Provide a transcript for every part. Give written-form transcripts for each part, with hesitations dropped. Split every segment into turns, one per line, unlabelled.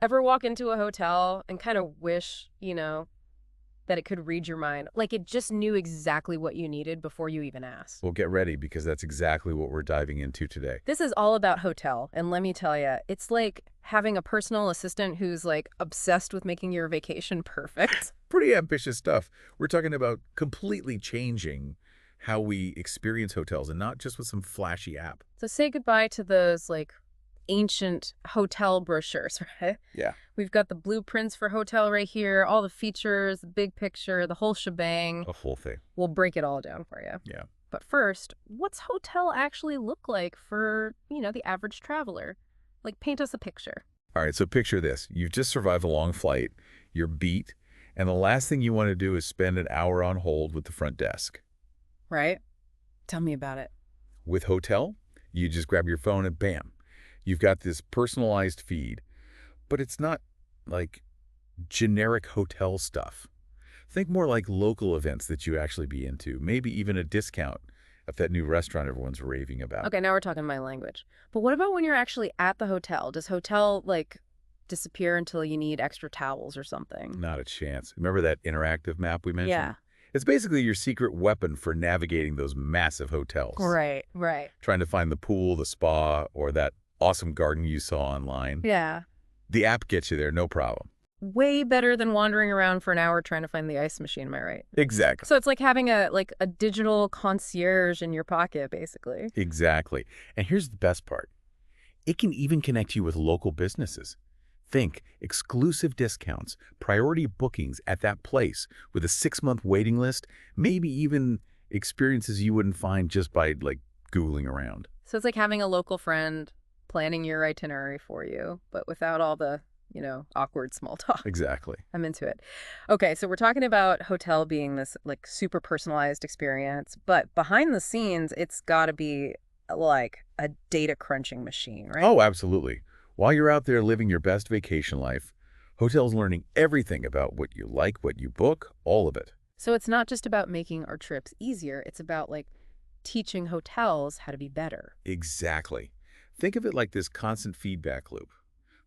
Ever walk into a hotel and kind of wish, that it could read your mind? Like it just knew exactly what you needed before you even asked.
Well, get ready because that's exactly what we're diving into today.
This is all about hotel, and let me tell you, it's like having a personal assistant who's like obsessed with making your vacation perfect.
Pretty ambitious stuff. We're talking about completely changing how we experience hotels and not just with some flashy app.
So say goodbye to those like ancient hotel brochures, right?
Yeah.
We've got the blueprints for hotel right here, all the features, the big picture, the whole shebang.
A whole thing.
We'll break it all down for you.
Yeah.
But first, what's hotel actually look like for, the average traveler? Like paint us a picture.
All right, so picture this. You've just survived a long flight, you're beat, and the last thing you want to do is spend an hour on hold with the front desk.
Right? Tell me about it.
With hotel, you just grab your phone and bam, you've got this personalized feed. But it's not like generic hotel stuff. Think more like local events that you actually be into, maybe even a discount at that new restaurant everyone's raving about.
Okay, now we're talking my language. But what about when you're actually at the hotel? Does hotel, like, disappear until you need extra towels or something?
Not a chance. Remember that interactive map we mentioned?
Yeah.
It's basically your secret weapon for navigating those massive hotels.
Right, right.
Trying to find the pool, the spa, or that awesome garden you saw online.
Yeah.
The app gets you there, no problem.
Way better than wandering around for an hour trying to find the ice machine, am I right?
Exactly.
So it's like having a digital concierge in your pocket, basically.
Exactly. And here's the best part. It can even connect you with local businesses. Think exclusive discounts, priority bookings at that place with a 6-month waiting list, maybe even experiences you wouldn't find just by Googling around.
So it's like having a local friend planning your itinerary for you, but without all the, awkward small talk.
Exactly.
I'm into it. Okay, so we're talking about hotel being this like super personalized experience, but behind the scenes, it's got to be like a data crunching machine, right?
Oh, absolutely. While you're out there living your best vacation life, hotels learning everything about what you like, what you book, all of it.
So it's not just about making our trips easier, it's about like teaching hotels how to be better.
Exactly. Think of it like this constant feedback loop.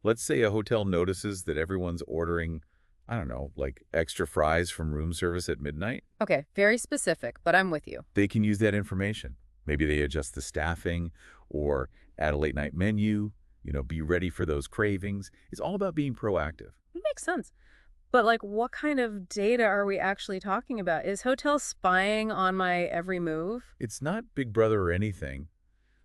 Let's say a hotel notices that everyone's ordering, I don't know, like extra fries from room service at midnight.
Okay, very specific, but I'm with you.
They can use that information. Maybe they adjust the staffing or add a late night menu, be ready for those cravings. It's all about being proactive.
It makes sense. But like what kind of data are we actually talking about? Is hotel spying on my every move?
It's not Big Brother or anything,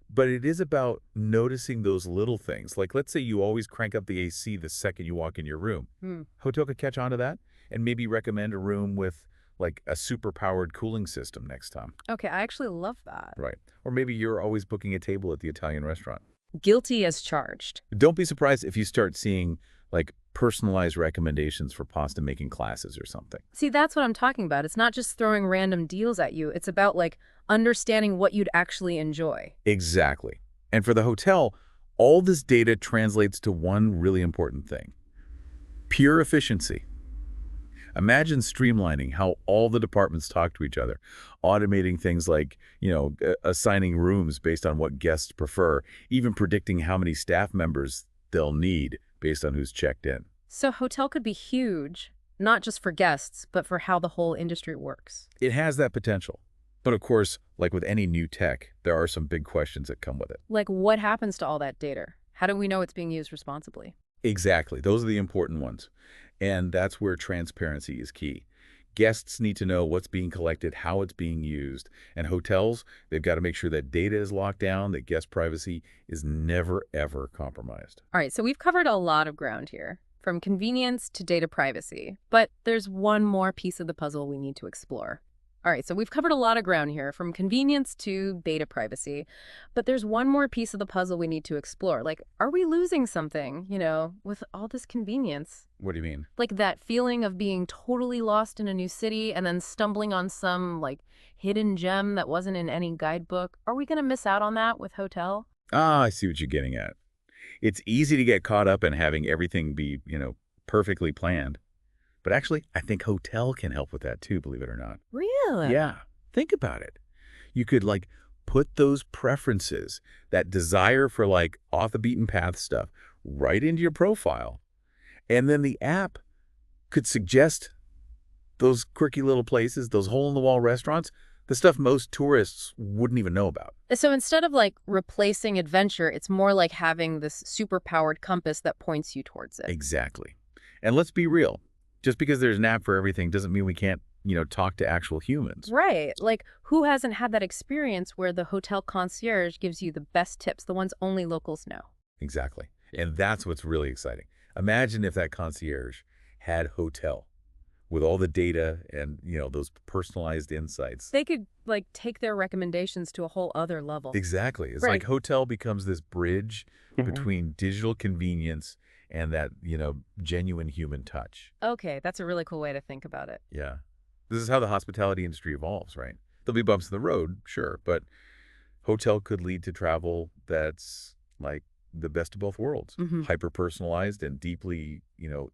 but it is about noticing those little things. Like let's say you always crank up the AC the second you walk in your room.
Hmm.
Hotel could catch on to that and maybe recommend a room with like a super-powered cooling system next time.
Okay, I actually love that.
Right. Or maybe you're always booking a table at the Italian restaurant.
Guilty as charged.
Don't be surprised if you start seeing like personalized recommendations for pasta making classes or something.
See, that's what I'm talking about. It's not just throwing random deals at you. It's about like understanding what you'd actually enjoy.
Exactly. And for the hotel, all this data translates to one really important thing: pure efficiency. Imagine streamlining how all the departments talk to each other, automating things like, assigning rooms based on what guests prefer, even predicting how many staff members they'll need based on who's checked in.
So hotel could be huge, not just for guests, but for how the whole industry works.
It has that potential. But of course, like with any new tech, there are some big questions that come with it.
Like what happens to all that data? How do we know it's being used responsibly?
Exactly. Those are the important ones. And that's where transparency is key. Guests need to know what's being collected, how it's being used. And hotels, they've got to make sure that data is locked down, that guest privacy is never, ever compromised.
All right, so we've covered a lot of ground here, from convenience to data privacy. But there's one more piece of the puzzle we need to explore. All right, so we've covered a lot of ground here, from convenience to data privacy. But there's one more piece of the puzzle we need to explore. Like, are we losing something, with all this convenience?
What do you mean?
Like that feeling of being totally lost in a new city and then stumbling on some, like, hidden gem that wasn't in any guidebook. Are we going to miss out on that with hotel?
Ah, I see what you're getting at. It's easy to get caught up in having everything be, perfectly planned. But actually, I think hotel can help with that too, believe it or not.
Really?
Yeah, think about it. You could put those preferences, that desire for off the beaten path stuff right into your profile. And then the app could suggest those quirky little places, those hole-in-the-wall restaurants, the stuff most tourists wouldn't even know about.
So instead of like replacing adventure, it's more like having this super-powered compass that points you towards it.
Exactly. And let's be real. Just because there's an app for everything doesn't mean we can't, talk to actual humans.
Right. Like, who hasn't had that experience where the hotel concierge gives you the best tips, the ones only locals know?
Exactly. And that's what's really exciting. Imagine if that concierge had hotel with all the data and, those personalized insights.
They could, like, take their recommendations to a whole other level.
Exactly. It's
Right.
like hotel becomes this bridge between digital convenience and that, genuine human touch.
Okay, that's a really cool way to think about it.
Yeah. This is how the hospitality industry evolves, right? There'll be bumps in the road, sure, but hotel could lead to travel that's like the best of both worlds,
Hmm.
hyper-personalized and deeply,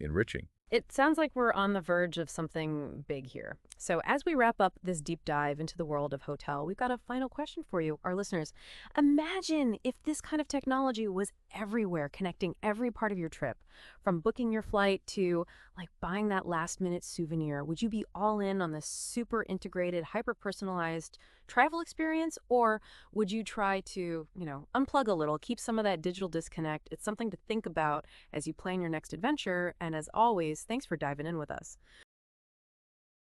enriching.
It sounds like we're on the verge of something big here. So as we wrap up this deep dive into the world of hotel, we've got a final question for you, our listeners. Imagine if this kind of technology was everywhere, connecting every part of your trip, from booking your flight to like buying that last minute souvenir. Would you be all in on this super integrated, hyper personalized travel experience? Or would you try to, unplug a little, keep some of that digital disconnect? It's something to think about as you plan your next adventure. And as always, thanks for diving in with us.